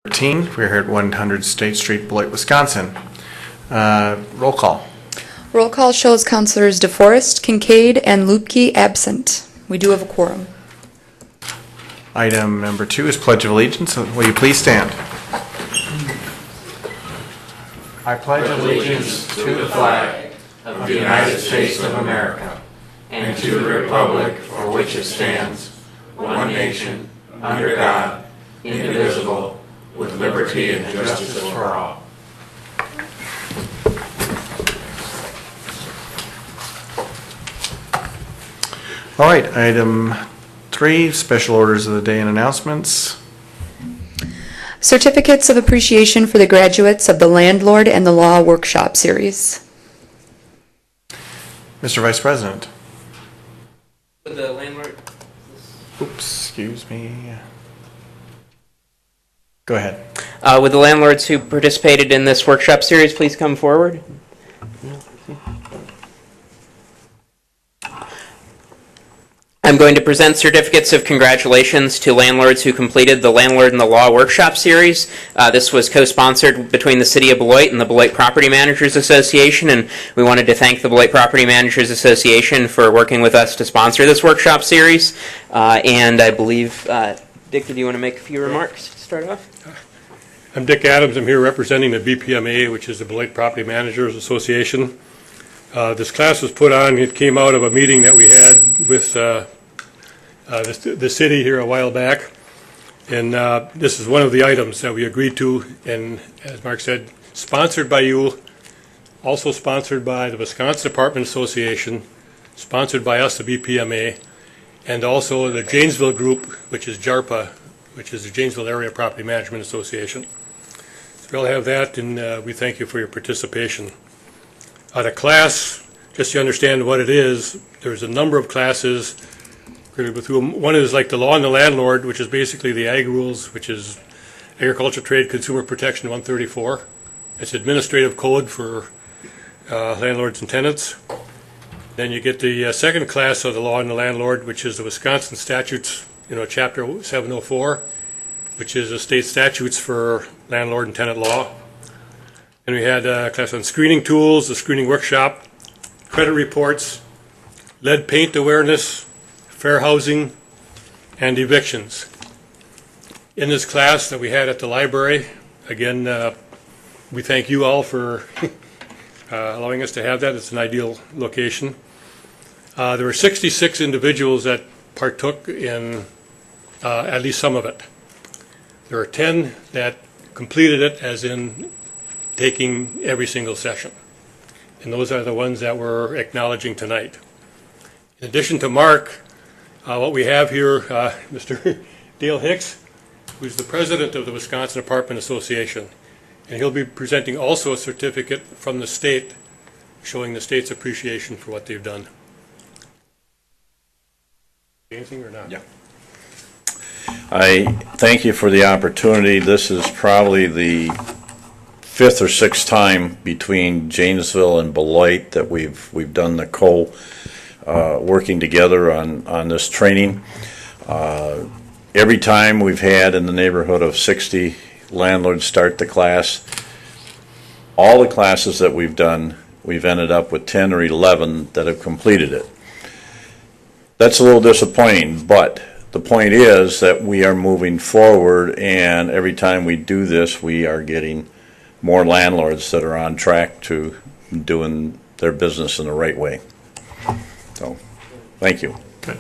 13. We're here at 100 State Street, Beloit, Wisconsin. Roll call. Roll call shows Councilors DeForest, Kincaid, and Lupke absent. We do have a quorum. Item number 2 is Pledge of Allegiance. Will you please stand? I pledge allegiance to the flag of the United States of America and to the republic for which it stands, one nation, under God, indivisible, with liberty and justice for all. All right, item 3, special orders of the day and announcements. Certificates of appreciation for the graduates of the Landlord and the Law Workshop Series. Mr. Vice President. With the landlord. Oops, excuse me. Go ahead. Would the landlords who participated in this workshop series please come forward? I'm going to present certificates of congratulations to landlords who completed the Landlord and the Law Workshop Series. This was co-sponsored between the City of Beloit and the Beloit Property Managers Association, and we wanted to thank the Beloit Property Managers Association for working with us to sponsor this workshop series. And I believe, Dick, did you want to make a few remarks to start off? I'm Dick Adams. I'm here representing the BPMA, which is the Beloit Property Managers Association. This class was put on. It came out of a meeting that we had with the city here a while back. And this is one of the items that we agreed to, and as Mark said, sponsored by you, also sponsored by the Wisconsin Apartment Association, sponsored by us, the BPMA, and also the Janesville Group, which is JARPA, which is the Janesville Area Property Management Association. So we'll have that, and we thank you for your participation. The class, just so you understand what it is, there's a number of classes. One is like the Law and the Landlord, which is basically the Ag Rules, which is Agriculture, Trade, Consumer Protection 134. It's administrative code for landlords and tenants. Then you get the second class of the Law and the Landlord, which is the Wisconsin Statutes, Chapter 704, which is the state statutes for landlord and tenant law. And we had a class on screening tools, the screening workshop, credit reports, lead paint awareness, fair housing, and evictions. In this class that we had at the library, again, we thank you all for allowing us to have that. It's an ideal location. There were 66 individuals that partook in at least some of it. There are 10 that completed it, as in taking every single session. And those are the ones that we're acknowledging tonight. In addition to Mark, what we have here, Mr. Dale Hicks, who's the president of the Wisconsin Apartment Association. And he'll be presenting also a certificate from the state showing the state's appreciation for what they've done. Anything or not? Yeah. I thank you for the opportunity. This is probably the 5th or 6th time between Janesville and Beloit that we've done the working together on this training. Every time we've had in the neighborhood of 60 landlords start the class. All the classes that we've done, we've ended up with 10 or 11 that have completed it. That's a little disappointing, but the point is that we are moving forward, and every time we do this, we are getting more landlords that are on track to doing their business in the right way. So, thank you. Good.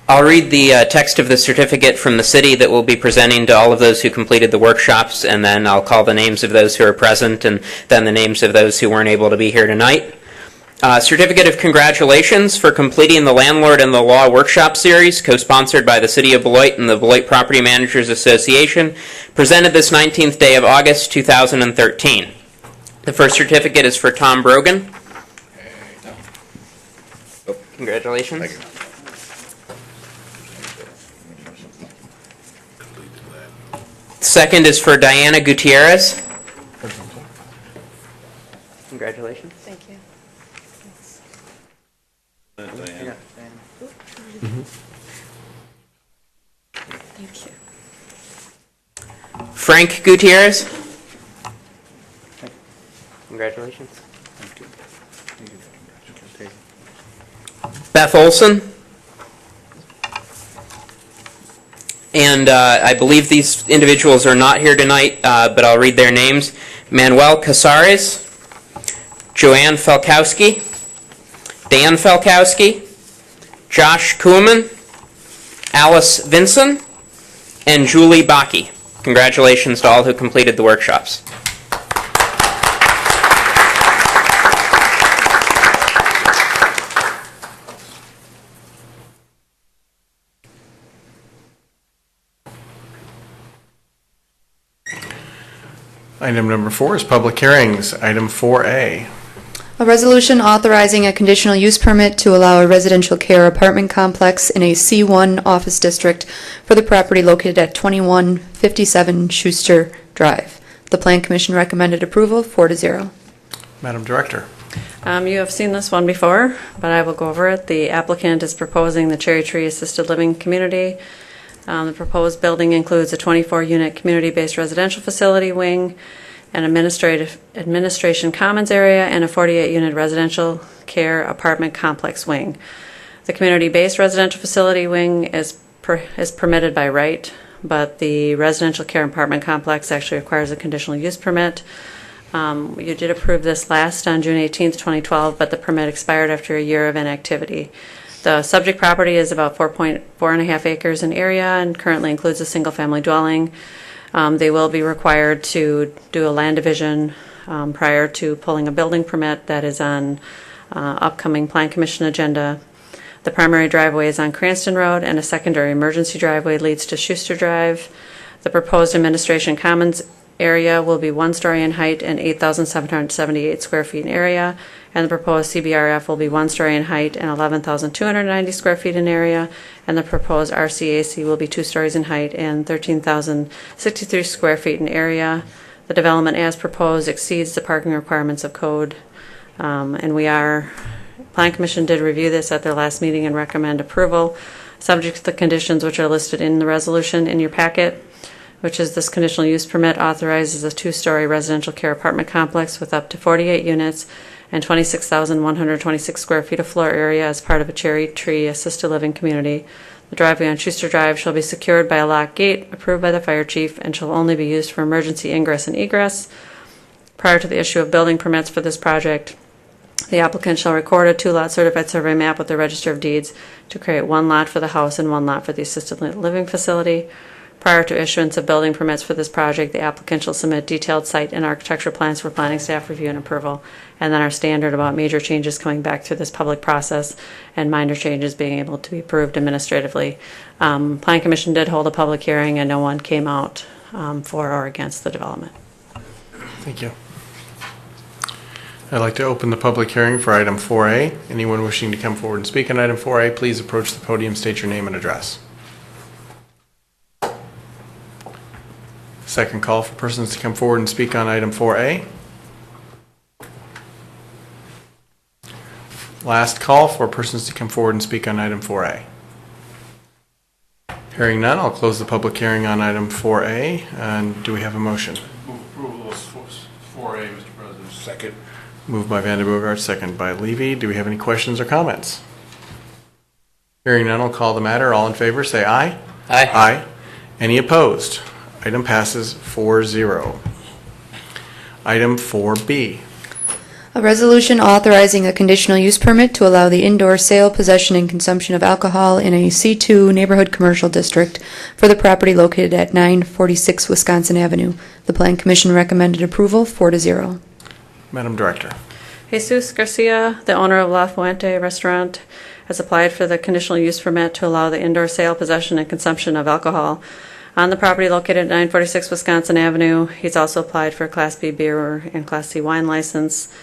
I'll read the text of the certificate from the city that we'll be presenting to all of those who completed the workshops, and then I'll call the names of those who are present and then the names of those who weren't able to be here tonight. Certificate of congratulations for completing the Landlord and the Law Workshop Series, co-sponsored by the City of Beloit and the Beloit Property Managers Association, presented this 19th day of August, 2013. The first certificate is for Tom Brogan. Congratulations. Thank you. Second is for Diana Gutierrez. Congratulations. Thank you. Diana. Thank you. Frank Gutierrez. Congratulations. Beth Olson. And I believe these individuals are not here tonight, but I'll read their names. Manuel Casares, Joanne Felkowski, Dan Felkowski, Josh Kuhlman, Alice Vinson, and Julie Baki. Congratulations to all who completed the workshops. Item number 4 is public hearings. Item 4A. A resolution authorizing a conditional use permit to allow a residential care apartment complex in a C1 office district for the property located at 2157 Schuster Drive. The Plan Commission recommended approval 4-0. Madam Director. You have seen this one before, but I will go over it. The applicant is proposing the Cherry Tree Assisted Living Community. The proposed building includes a 24-unit community-based residential facility wing, an administration commons area, and a 48-unit residential care apartment complex wing. The community-based residential facility wing is permitted by right, but the residential care apartment complex actually requires a conditional use permit. You did approve this last on June 18th, 2012, but the permit expired after a year of inactivity. The subject property is about 4.5 acres in area and currently includes a single-family dwelling. They will be required to do a land division prior to pulling a building permit that is on upcoming Plan Commission agenda. The primary driveway is on Cranston Road, and a secondary emergency driveway leads to Schuster Drive. The proposed administration commons area will be 1 story in height and 8,778 square feet in area, and the proposed CBRF will be 1 story in height and 11,290 square feet in area, and the proposed RCAC will be 2 stories in height and 13,063 square feet in area. The development as proposed exceeds the parking requirements of code, and Plan Commission did review this at their last meeting and recommend approval, subject to the conditions which are listed in the resolution in your packet, which is this conditional use permit authorizes a 2-story residential care apartment complex with up to 48 units and 26,126 square feet of floor area as part of a Cherry Tree Assisted Living Community. The driveway on Schuster Drive shall be secured by a locked gate approved by the fire chief and shall only be used for emergency ingress and egress. Prior to the issue of building permits for this project, the applicant shall record a 2-lot certified survey map with the Register of Deeds to create 1 lot for the house and 1 lot for the assisted living facility. Prior to issuance of building permits for this project, the applicant shall submit detailed site and architecture plans for planning staff review and approval, and then our standard about major changes coming back through this public process and minor changes being able to be approved administratively. Plan Commission did hold a public hearing and no one came out for or against the development. Thank you. I'd like to open the public hearing for item 4A. Anyone wishing to come forward and speak on item 4A, please approach the podium, state your name and address. Second call for persons to come forward and speak on item 4A. Last call for persons to come forward and speak on item 4A. Hearing none, I'll close the public hearing on item 4A. And do we have a motion? Move approval of 4A, Mr. President. Second. Moved by Vandenbogaert, second by Levy. Do we have any questions or comments? Hearing none, I'll call the matter. All in favor, say aye. Aye. Aye. Any opposed? Item passes 4-0. Item 4B. A resolution authorizing a conditional use permit to allow the indoor sale, possession, and consumption of alcohol in a C2 neighborhood commercial district for the property located at 946 Wisconsin Avenue. The Plan Commission recommended approval 4-0. Madam Director. Jesus Garcia, the owner of La Fuente Restaurant, has applied for the conditional use permit to allow the indoor sale, possession, and consumption of alcohol on the property located at 946 Wisconsin Avenue. He's also applied for a Class B beer and Class C wine license.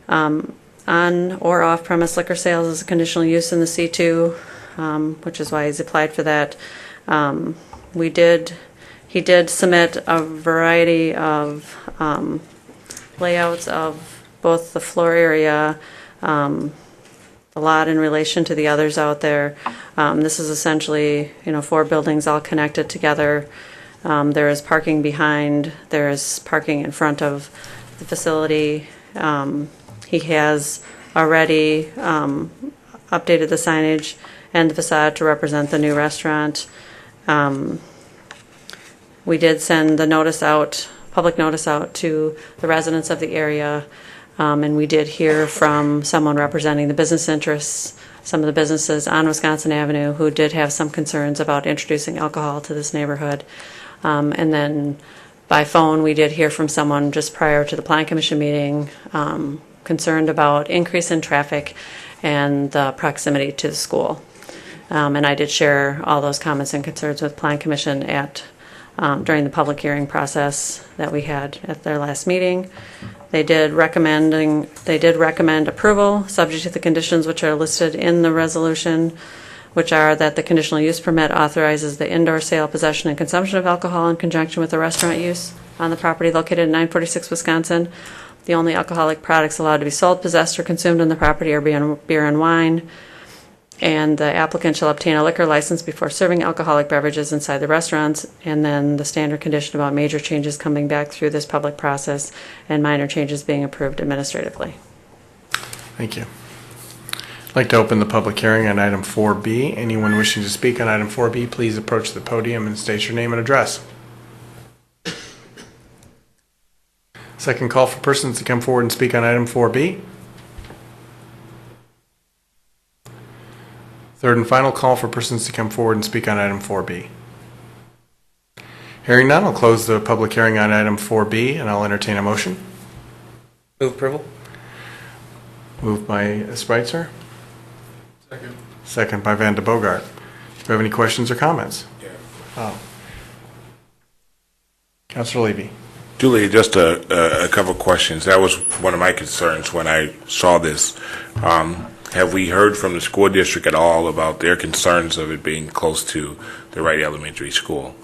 On or off-premise liquor sales is a conditional use in the C2, which is why he's applied for that. He did submit a variety of layouts of both the floor area, the lot in relation to the others out there. This is essentially, 4 buildings all connected together. There is parking behind, there is parking in front of the facility. He has already updated the signage and the facade to represent the new restaurant. We did send the notice out, public notice out to the residents of the area, and we did hear from someone representing the business interests, some of the businesses on Wisconsin Avenue who did have some concerns about introducing alcohol to this neighborhood. And then by phone, we did hear from someone just prior to the Plan Commission meeting concerned about increase in traffic and the proximity to the school. And I did share all those comments and concerns with Plan Commission during the public hearing process that we had at their last meeting. They did recommend approval, subject to the conditions which are listed in the resolution, which are that the conditional use permit authorizes the indoor sale, possession, and consumption of alcohol in conjunction with the restaurant use on the property located in 946 Wisconsin. The only alcoholic products allowed to be sold, possessed, or consumed on the property are beer and wine. And the applicant shall obtain a liquor license before serving alcoholic beverages inside the restaurants. And then the standard condition about major changes coming back through this public process and minor changes being approved administratively. Thank you. I'd like to open the public hearing on item 4B. Anyone wishing to speak on item 4B, please approach the podium and state your name and address. Second call for persons to come forward and speak on item 4B. Third and final call for persons to come forward and speak on item 4B. Hearing none, I'll close the public hearing on item 4B and I'll entertain a motion. Move approval. Moved by Spreitzer. Second. Second by Van de Bogart. Do you have any questions or comments? Yeah. Oh. Councilor Levy. Julie, just a couple of questions. That was one of my concerns when I saw this. Have we heard from the school district at all about their concerns of it being close to the Wright Elementary School?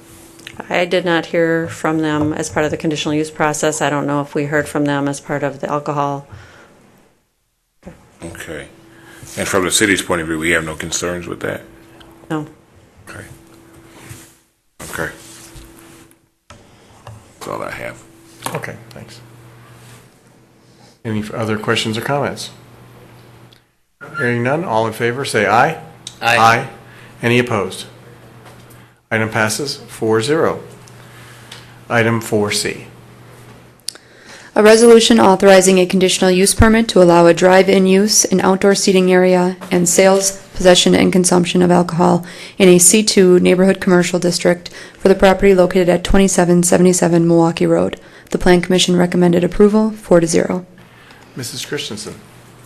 I did not hear from them as part of the conditional use process. I don't know if we heard from them as part of the alcohol. Okay. And from the city's point of view, we have no concerns with that? No. Okay. Okay. That's all I have. Okay, thanks. Any other questions or comments? Hearing none, all in favor say aye. Aye. Any opposed? Item passes 4-0. Item 4C. A resolution authorizing a conditional use permit to allow a drive-in use, an outdoor seating area, and sales, possession, and consumption of alcohol in a C2 neighborhood commercial district for the property located at 2777 Milwaukee Road. The Plan Commission recommended approval 4-0. Mrs. Christensen.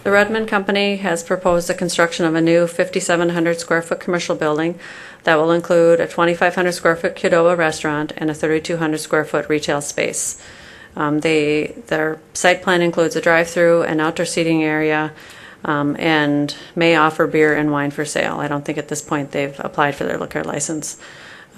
The Redmond Company has proposed the construction of a new 5,700 square foot commercial building that will include a 2,500 square foot Qdoba restaurant and a 3,200 square foot retail space. Their site plan includes a drive-through, an outdoor seating area, and may offer beer and wine for sale. I don't think at this point they've applied for their liquor license.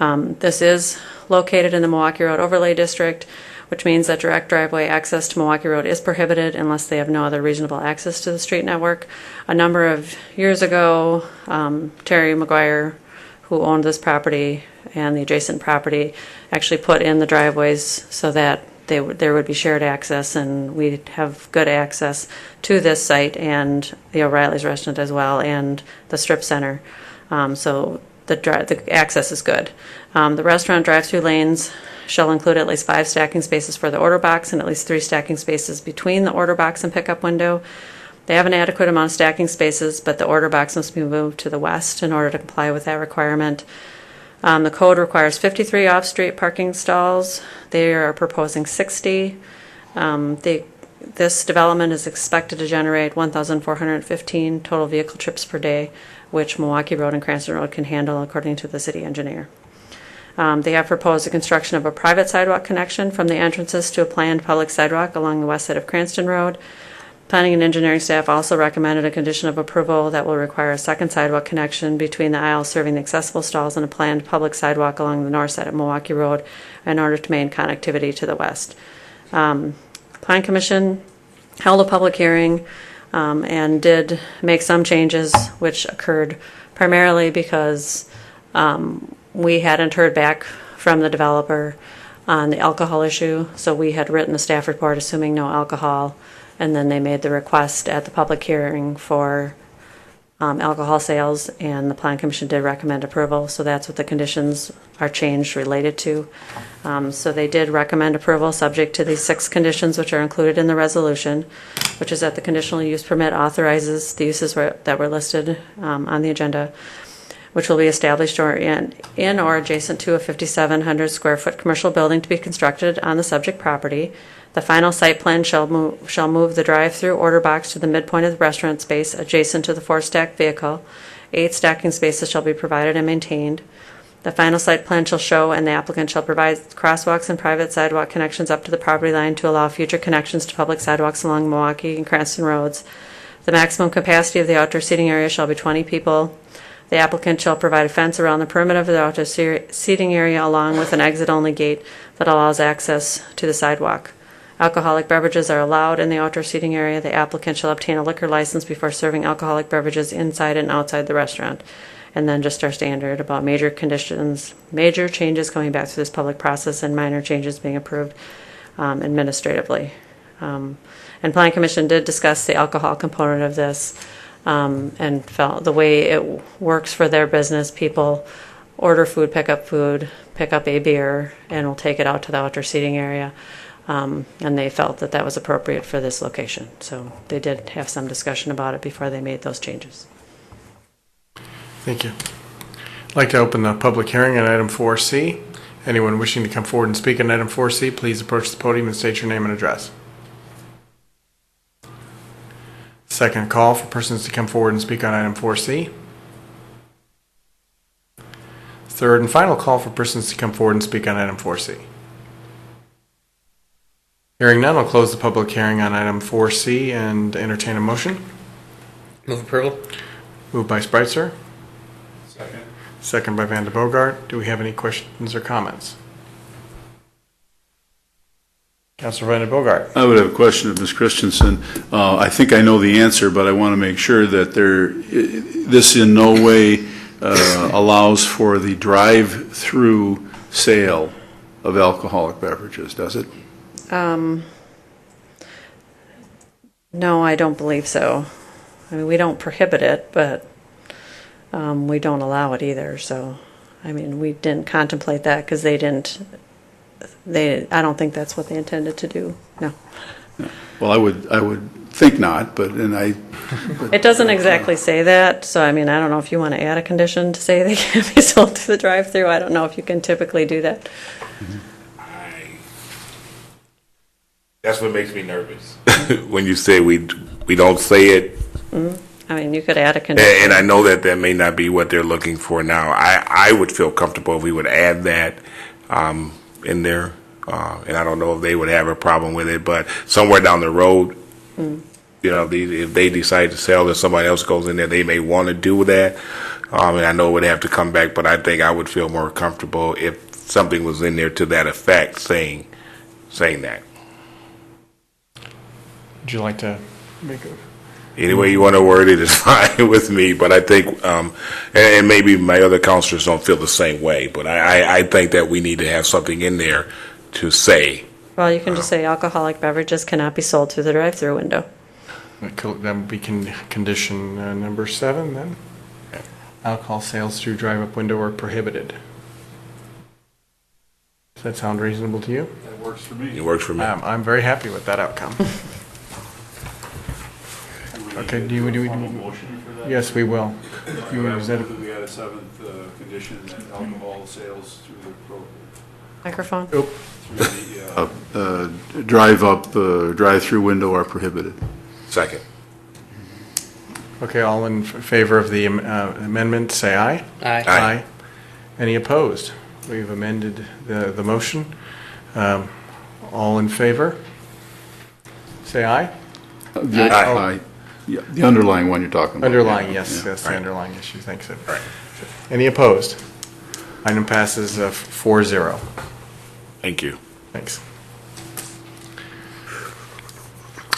This is located in the Milwaukee Road Overlay District, which means that direct driveway access to Milwaukee Road is prohibited unless they have no other reasonable access to the street network. A number of years ago, Terry McGuire, who owned this property and the adjacent property, actually put in the driveways so that there would be shared access, and we'd have good access to this site and the O'Reilly's restaurant as well, and the strip center. So the access is good. The restaurant drive-through lanes shall include at least 5 stacking spaces for the order box and at least 3 stacking spaces between the order box and pickup window. They have an adequate amount of stacking spaces, but the order box must be moved to the west in order to comply with that requirement. The code requires 53 off-street parking stalls. They are proposing 60. This development is expected to generate 1,415 total vehicle trips per day, which Milwaukee Road and Cranston Road can handle according to the city engineer. They have proposed the construction of a private sidewalk connection from the entrances to a planned public sidewalk along the west side of Cranston Road. Planning and engineering staff also recommended a condition of approval that will require a second sidewalk connection between the aisles serving the accessible stalls and a planned public sidewalk along the north side of Milwaukee Road in order to maintain connectivity to the west. Plan Commission held a public hearing and did make some changes, which occurred primarily because we hadn't heard back from the developer on the alcohol issue. So we had written the staff report assuming no alcohol, and then they made the request at the public hearing for alcohol sales, and the Plan Commission did recommend approval. So that's what the conditions are changed related to. So they did recommend approval subject to these 6 conditions which are included in the resolution, which is that the conditional use permit authorizes the uses that were listed on the agenda, which will be established or in or adjacent to a 5,700 square foot commercial building to be constructed on the subject property. The final site plan shall move the drive-through order box to the midpoint of the restaurant space adjacent to the 4-stacked vehicle. 8 stacking spaces shall be provided and maintained. The final site plan shall show and the applicant shall provide crosswalks and private sidewalk connections up to the property line to allow future connections to public sidewalks along Milwaukee and Cranston roads. The maximum capacity of the outdoor seating area shall be 20 people. The applicant shall provide a fence around the perimeter of the outdoor seating area along with an exit-only gate that allows access to the sidewalk. Alcoholic beverages are allowed in the outdoor seating area. The applicant shall obtain a liquor license before serving alcoholic beverages inside and outside the restaurant. And then just our standard about major conditions, major changes coming back through this public process and minor changes being approved administratively. And Plan Commission did discuss the alcohol component of this and felt the way it works for their business, people order food, pick up a beer, and will take it out to the outdoor seating area. And they felt that that was appropriate for this location. So they did have some discussion about it before they made those changes. Thank you. I'd like to open the public hearing on item 4C. Anyone wishing to come forward and speak on item 4C, please approach the podium and state your name and address. Second call for persons to come forward and speak on item 4C. Third and final call for persons to come forward and speak on item 4C. Hearing none, I'll close the public hearing on item 4C and entertain a motion. Move approval. Moved by Spreitzer. Second by Van de Bogart. Do we have any questions or comments? Councilor Van de Bogart. I would have a question of Ms. Christensen. I think I know the answer, but I want to make sure that this in no way allows for the drive-through sale of alcoholic beverages, does it? No, I don't believe so. I mean, we don't prohibit it, but we don't allow it either. So, I mean, we didn't contemplate that because I don't think that's what they intended to do. No. Well, I would think not, It doesn't exactly say that. So, I mean, I don't know if you want to add a condition to say they can't be sold through the drive-through. I don't know if you can typically do that. That's what makes me nervous. When you say we don't say it. Mm-hmm. I mean, you could add a condition. And I know that may not be what they're looking for now. I would feel comfortable if we would add that in there. And I don't know if they would have a problem with it, but somewhere down the road, if they decide to sell and somebody else goes in there, they may want to do that. And I know it would have to come back, but I think I would feel more comfortable if something was in there to that effect saying that. Would you like to make a... Any way you want to word it is fine with me, but I think, and maybe my other counselors don't feel the same way, but I think that we need to have something in there to say. Well, you can just say alcoholic beverages cannot be sold through the drive-through window. That would be condition number 7 then. Alcohol sales through drive-up window are prohibited. Does that sound reasonable to you? that works for me. It works for me. I'm very happy with that outcome. Okay, do we motion for that? Yes, we will. We had a 7th condition that alcohol sales through the Microphone. drive-through window are prohibited. Second. Okay, all in favor of the amendment, say aye. Aye. Aye. Any opposed? We've amended the motion. All in favor? Say aye. Aye. Yeah, the underlying one you're talking about. Underlying, yes, Yeah. that's the underlying issue, thanks. Right. Any opposed? Item passes 4-0. Thank you. Thanks.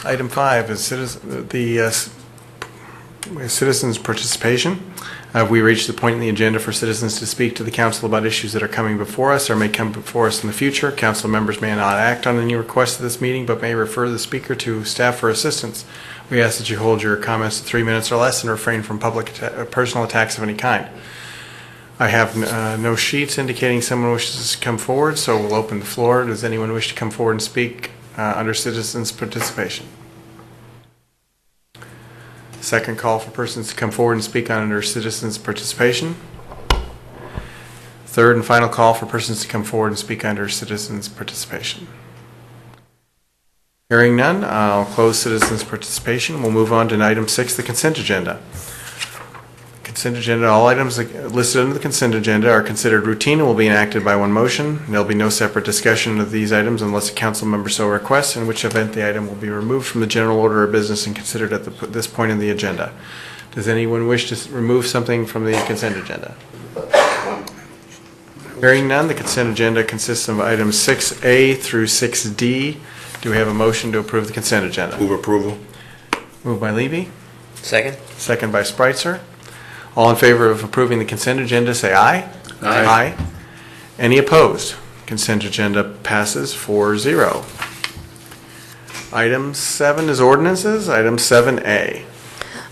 Item 5 is We have citizens' participation. Have we reached the point in the agenda for citizens to speak to the council about issues that are coming before us or may come before us in the future? Council members may not act on any requests of this meeting, but may refer the speaker to staff for assistance. We ask that you hold your comments to 3 minutes or less and refrain from personal attacks of any kind. I have no sheets indicating someone wishes to come forward, so we'll open the floor. Does anyone wish to come forward and speak under citizens' participation? Second call for persons to come forward and speak under citizens' participation. Third and final call for persons to come forward and speak under citizens' participation. Hearing none, I'll close citizens' participation. We'll move on to item 6, the consent agenda. Consent agenda, all items listed under the consent agenda are considered routine and will be enacted by one motion. There'll be no separate discussion of these items unless a council member so requests, in which event the item will be removed from the general order of business and considered at this point in the agenda. Does anyone wish to remove something from the consent agenda? Hearing none, the consent agenda consists of items 6A through 6D. Do we have a motion to approve the consent agenda? Move approval. Moved by Levy, Second? second by Spreitzer. All in favor of approving the consent agenda, say aye. Aye. Any opposed? Consent agenda passes 4-0. Item 7 is ordinances. Item 7A.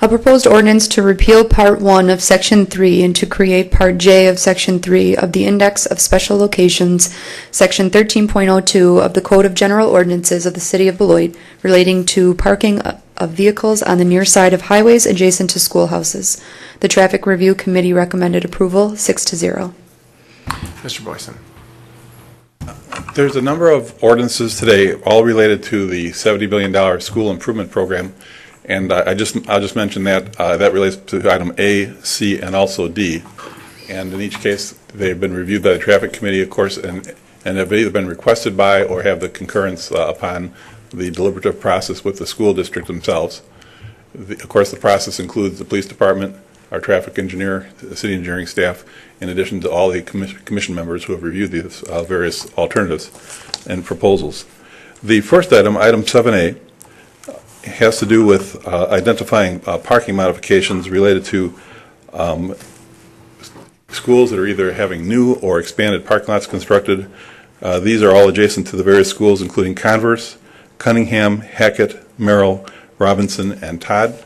A proposed ordinance to repeal Part 1 of Section 3 and to create Part J of Section 3 of the Index of Special Locations, Section 13.02 of the Code of General Ordinances of the City of Beloit relating to parking of vehicles on the near side of highways adjacent to schoolhouses. The Traffic Review Committee recommended approval 6-0. Mr. Boyson. There's a number of ordinances today, all related to the $70 billion school improvement program, and I'll just mention that that relates to item A, C, and also D. And in each case, they've been reviewed by the Traffic Committee, of course, and have either been requested by or have the concurrence upon the deliberative process with the school district themselves. Of course, the process includes the police department, our traffic engineer, the city engineering staff, in addition to all the commission members who have reviewed these various alternatives and proposals. The first item, item 7A, has to do with identifying parking modifications related to schools that are either having new or expanded parking lots constructed. These are all adjacent to the various schools, including Converse, Cunningham, Hackett, Merrill, Robinson, and Todd.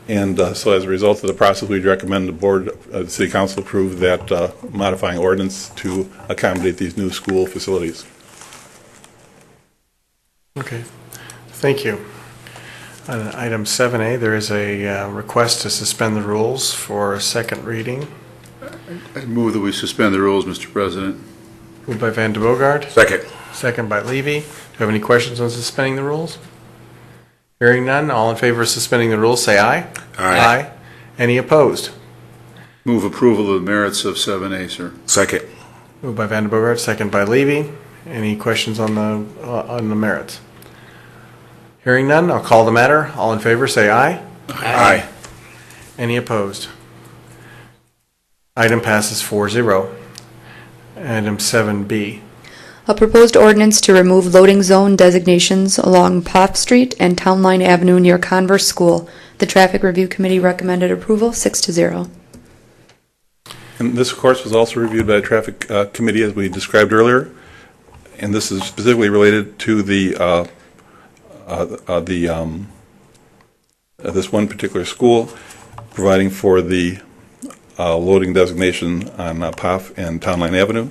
And so as a result of the process, we'd recommend the board, the city council approve that modifying ordinance to accommodate these new school facilities. Okay. Thank you. On item 7A, there is a request to suspend the rules for a second reading. I move that we suspend the rules, Mr. President. Moved by Van de Bogart, Second. second by Levy. Do you have any questions on suspending the rules? Hearing none, all in favor of suspending the rules, say aye. Aye. Any opposed? Move approval of the merits of 7A, sir. Second. Moved by Van de Bogart, second by Levy. Any questions on the merits? Hearing none, I'll call the matter. All in favor, say aye. Aye. Any opposed? Item passes 4-0. Item 7B. A proposed ordinance to remove loading zone designations along Pop Street and Town Line Avenue near Converse School. The Traffic Review Committee recommended approval 6-0. And this, of course, was also reviewed by the Traffic Committee, as we described earlier. And this is specifically related to this one particular school, providing for the loading designation on Poff and Town Line Avenue.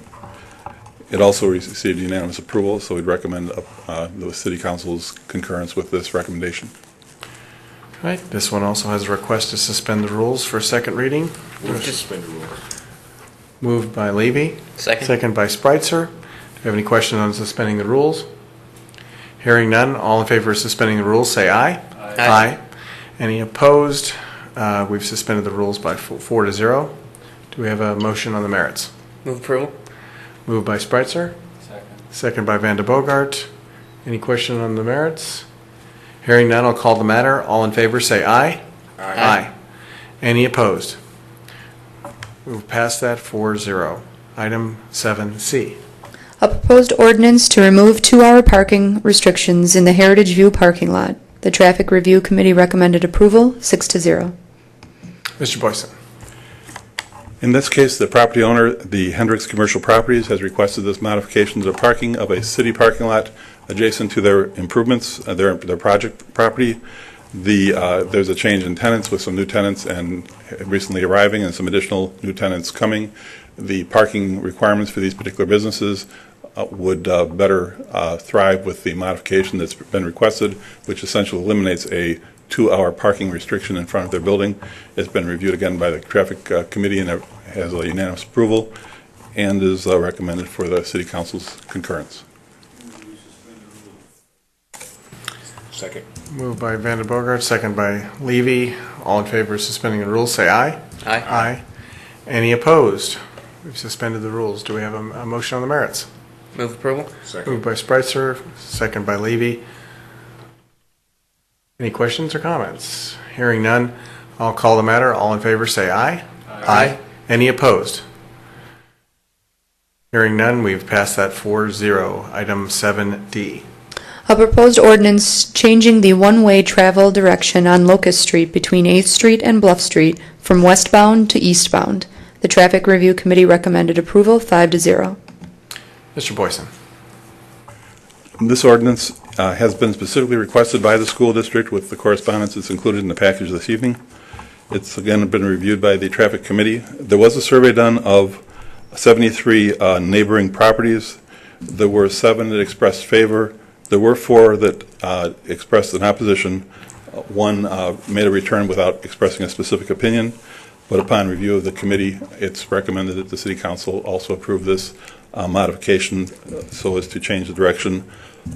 It also received unanimous approval, so we'd recommend the City Council's concurrence with this recommendation. All right, this one also has a request to suspend the rules for second reading. Move to suspend the rules. Moved by Levy. Second? Second by Spreitzer. Do you have any questions on suspending the rules? Hearing none, all in favor of suspending the rules, say aye. Aye. Any opposed? We've suspended the rules by 4-0. Do we have a motion on the merits? Move approval? Moved by Spreitzer. Second by Van de Bogart. Any question on the merits? Hearing none, I'll call the matter. All in favor, say aye. Aye. Any opposed? We've passed that 4-0. Item 7C. A proposed ordinance to remove 2-hour parking restrictions in the Heritage View parking lot. The Traffic Review Committee recommended approval, 6-0. Mr. Boyson. In this case, the property owner, the Hendricks Commercial Properties, has requested this modification to the parking of a city parking lot adjacent to their improvements, their project property. There's a change in tenants with some new tenants and recently arriving and some additional new tenants coming. The parking requirements for these particular businesses would better thrive with the modification that's been requested, which essentially eliminates a 2-hour parking restriction in front of their building. It's been reviewed again by the Traffic Committee and it has a unanimous approval and is recommended for the City Council's concurrence. Second. Moved by Vander Bogart, second by Levy. All in favor of suspending the rules, say aye. Aye. Aye. Any opposed? We've suspended the rules. Do we have a motion on the merits? Move approval? Second. Moved by Spreitzer, second by Levy. Any questions or comments? Hearing none, I'll call the matter. All in favor, say aye. Aye. Any opposed? Hearing none, we've passed that 4-0. Item 7D. A proposed ordinance changing the one-way travel direction on Locust Street between 8th Street and Bluff Street from westbound to eastbound. The Traffic Review Committee recommended approval, 5-0. Mr. Boyson. This ordinance has been specifically requested by the school district with the correspondence that's included in the package this evening. It's again been reviewed by the Traffic Committee. There was a survey done of 73 neighboring properties. There were 7 that expressed favor. There were 4 that expressed an opposition. One made a return without expressing a specific opinion, but upon review of the committee, it's recommended that the City Council also approve this modification so as to change the direction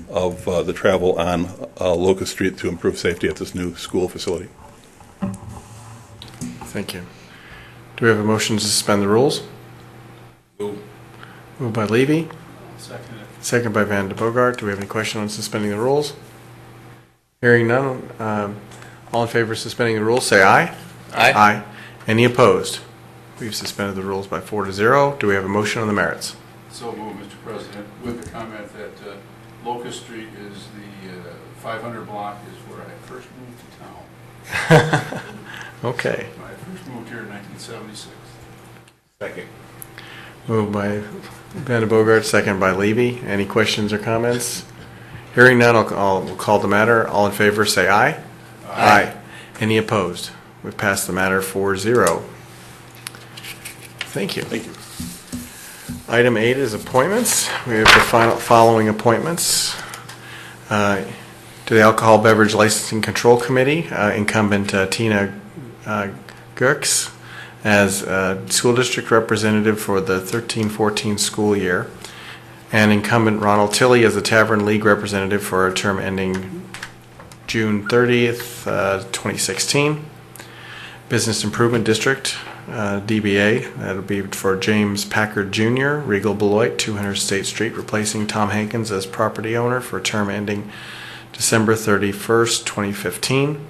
of the travel on Locust Street to improve safety at this new school facility. Thank you. Do we have a motion to suspend the rules? Move. Moved by Levy. Second. Second by Van de Bogart. Do we have any question on suspending the rules? Hearing none, all in favor of suspending the rules, say aye. Aye. Aye. Any opposed? We've suspended the rules by 4-0. Do we have a motion on the merits? So moved, Mr. President, with the comment that Locust Street is the 500 block is where I first moved to town. Okay. I first moved here in 1976. Second. Moved by Van de Bogart, second by Levy. Any questions or comments? Hearing none, we'll call the matter. All in favor, say aye. Aye. Any opposed? We've passed the matter 4-0. Thank you. Thank you. Item 8 is appointments. We have the following appointments. To the Alcohol Beverage Licensing Control Committee, incumbent Tina Gerks as school district representative for the 13-14 school year, and incumbent Ronald Tilley as the Tavern League representative for a term ending June 30th, 2016. Business Improvement District, DBA, that'll be for James Packard Jr., Regal Beloit, 200 State Street, replacing Tom Hankins as property owner for a term ending December 31st, 2015.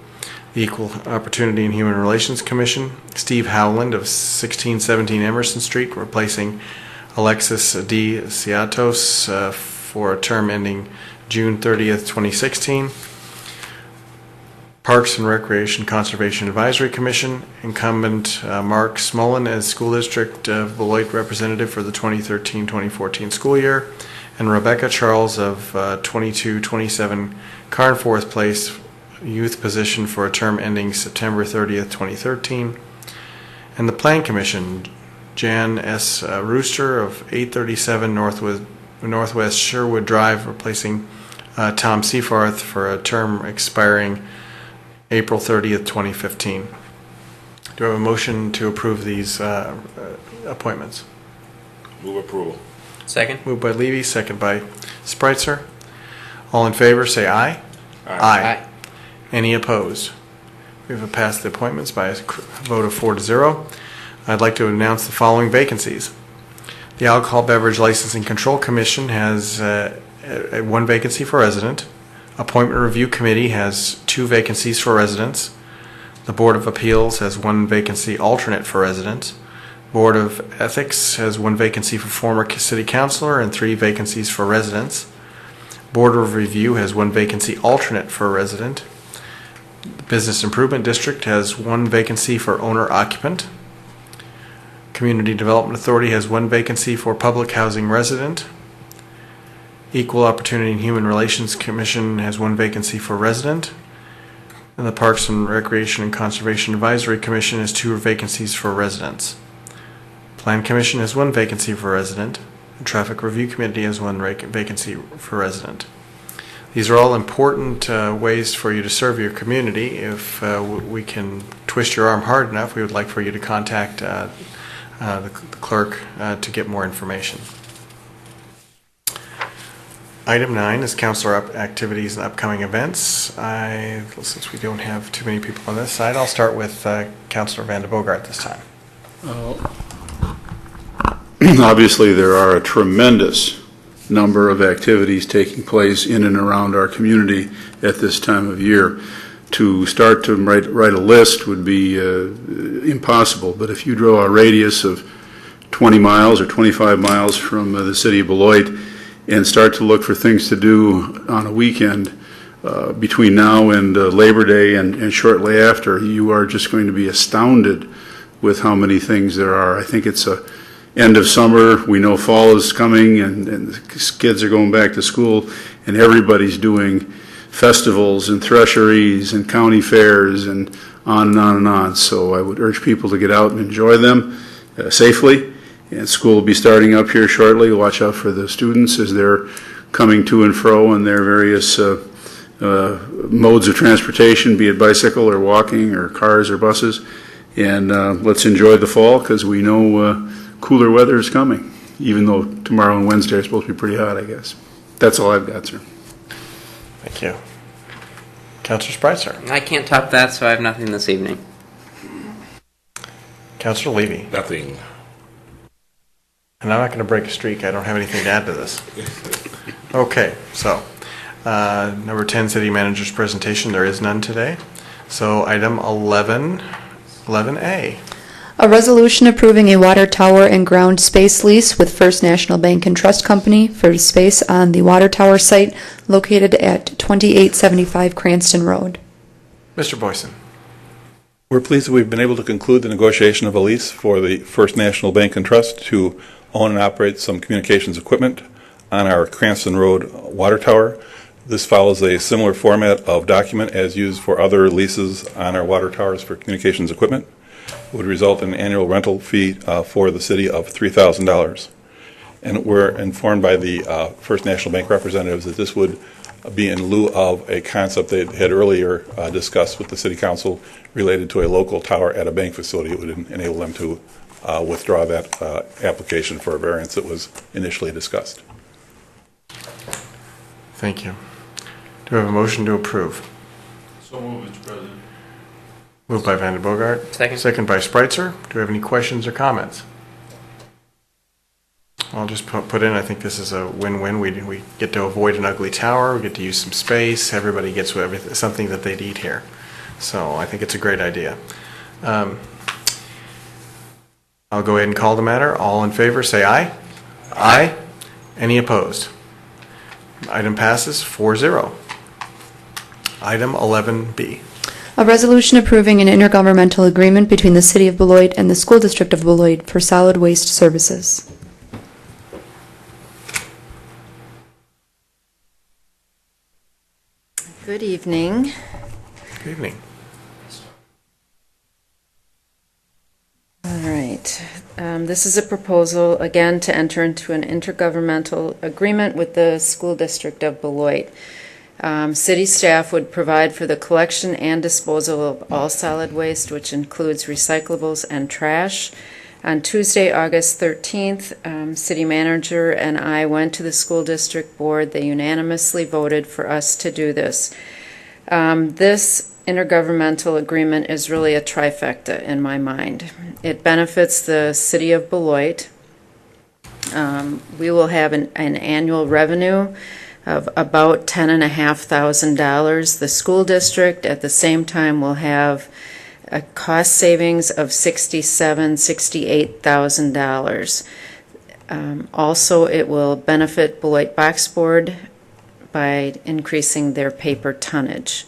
The Equal Opportunity and Human Relations Commission, Steve Howland of 1617 Emerson Street, replacing Alexis D. Ciatos for a term ending June 30th, 2016. Parks and Recreation Conservation Advisory Commission, incumbent Mark Smolin as School District of Beloit representative for the 2013-2014 school year, and Rebecca Charles of 2227 Carnforth Place youth position for a term ending September 30th, 2013. And the Plan Commission, Jan S. Rooster of 837 Northwest Sherwood Drive, replacing Tom Seaforth for a term expiring April 30th, 2015. Do I have a motion to approve these appointments? Move approval. Second? Moved by Levy, second by Spreitzer. All in favor, say aye. Aye. Any opposed? We have passed the appointments by a vote of 4-0. I'd like to announce the following vacancies. The Alcohol Beverage Licensing Control Commission has one vacancy for resident. Appointment Review Committee has 2 vacancies for residents. The Board of Appeals has 1 vacancy alternate for residents. Board of Ethics has 1 vacancy for former city councilor and 3 vacancies for residents. Board of Review has 1 vacancy alternate for a resident. The Business Improvement District has 1 vacancy for owner occupant. Community Development Authority has 1 vacancy for public housing resident. Equal Opportunity and Human Relations Commission has 1 vacancy for resident. And the Parks and Recreation and Conservation Advisory Commission has 2 vacancies for residents. Plan Commission has 1 vacancy for resident. The Traffic Review Committee has 1 vacancy for resident. These are all important ways for you to serve your community. If we can twist your arm hard enough, we would like for you to contact the clerk to get more information. Item 9 is councilor activities and upcoming events. Since we don't have too many people on this side, I'll start with Councilor Van de Bogart this time. Obviously, there are a tremendous number of activities taking place in and around our community at this time of year. To start to write a list would be impossible, but if you draw a radius of 20 miles or 25 miles from the city of Beloit and start to look for things to do on a weekend between now and Labor Day and shortly after, you are just going to be astounded with how many things there are. I think it's a end of summer, we know fall is coming, and the kids are going back to school, and everybody's doing festivals and thresheries and county fairs and on and on and on. So I would urge people to get out and enjoy them safely. And school will be starting up here shortly. Watch out for the students as they're coming to and fro in their various modes of transportation, be it bicycle or walking or cars or buses. And let's enjoy the fall, because we know cooler weather is coming, even though tomorrow and Wednesday are supposed to be pretty hot, I guess. That's all I've got, sir. Thank you. Councilor Spreitzer. I can't top that, so I have nothing this evening. Councilor Levy. Nothing. And I'm not going to break a streak. I don't have anything to add to this. Okay, so number 10, City Manager's presentation. There is none today. So item 11A. A resolution approving a water tower and ground space lease with First National Bank and Trust Company for space on the water tower site located at 2875 Cranston Road. Mr. Boyson. We're pleased that we've been able to conclude the negotiation of a lease for the First National Bank and Trust to own and operate some communications equipment on our Cranston Road water tower. This follows a similar format of document as used for other leases on our water towers for communications equipment. It would result in an annual rental fee for the city of $3,000. And we're informed by the First National Bank representatives that this would be in lieu of a concept they had earlier discussed with the City Council related to a local tower at a bank facility. It would enable them to withdraw that application for a variance that was initially discussed. Thank you. Do we have a motion to approve? So moved, Mr. President. Moved by Van de Bogart. Second. Second by Spreitzer. Do we have any questions or comments? I'll just put in, I think this is a win-win. We get to avoid an ugly tower. We get to use some space. Everybody gets something that they need here. So I think it's a great idea. I'll go ahead and call the matter. All in favor, say aye. Aye. Any opposed? Item passes 4-0. Item 11B. A resolution approving an intergovernmental agreement between the City of Beloit and the School District of Beloit for solid waste services. Good evening. Good evening. All right. This is a proposal, again, to enter into an intergovernmental agreement with the School District of Beloit. City staff would provide for the collection and disposal of all solid waste, which includes recyclables and trash. On Tuesday, August 13th, City Manager and I went to the School District Board. They unanimously voted for us to do this. This intergovernmental agreement is really a trifecta in my mind. It benefits the City of Beloit. We will have an annual revenue of about $10,500. The school district at the same time will have a cost savings of $68,000. Also, it will benefit Beloit Box Board by increasing their paper tonnage.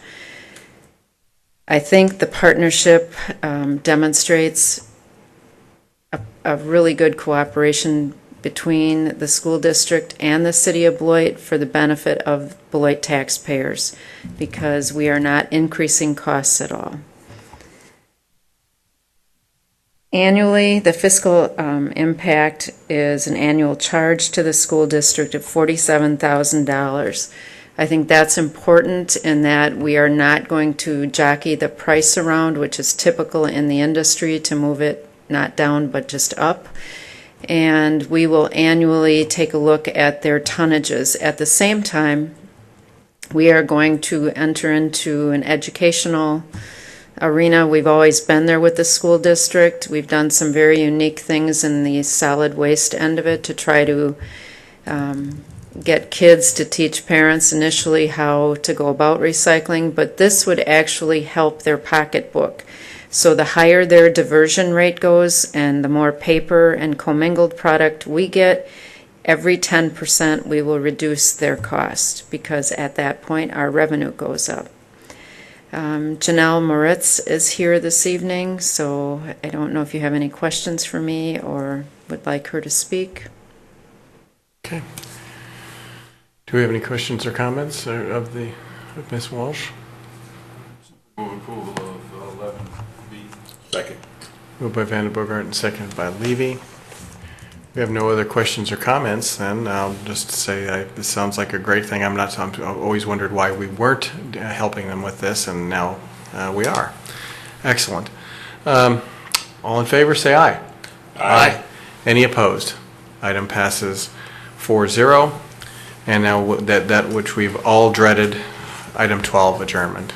I think the partnership demonstrates a really good cooperation between the school district and the city of Beloit for the benefit of Beloit taxpayers, because we are not increasing costs at all. Annually, the fiscal impact is an annual charge to the school district of $47,000. I think that's important in that we are not going to jockey the price around, which is typical in the industry, to move it not down but just up. And we will annually take a look at their tonnages. At the same time, we are going to enter into an educational arena. We've always been there with the school district. We've done some very unique things in the solid waste end of it to try to get kids to teach parents initially how to go about recycling, but this would actually help their pocketbook. So the higher their diversion rate goes and the more paper and commingled product we get, every 10% we will reduce their cost, because at that point our revenue goes up. Janelle Moritz is here this evening, so I don't know if you have any questions for me or would like her to speak. Okay. Do we have any questions or comments of Ms. Walsh? Move approval of 11B. Second. Moved by Vandenbogart and seconded by Levy. We have no other questions or comments, then I'll just say this sounds like a great thing. I've always wondered why we weren't helping them with this, and now we are. Excellent. All in favor, say aye. Aye. Any opposed? Item passes 4-0. And now that which we've all dreaded, item 12, adjournment.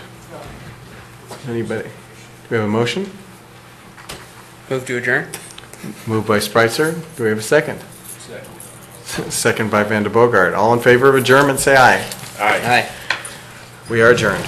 Anybody? Do we have a motion? Move to adjourn? Moved by Spreitzer. Do we have a second? Second by Vandenbogart. All in favor of adjournment, say aye. Aye. Aye. We are adjourned.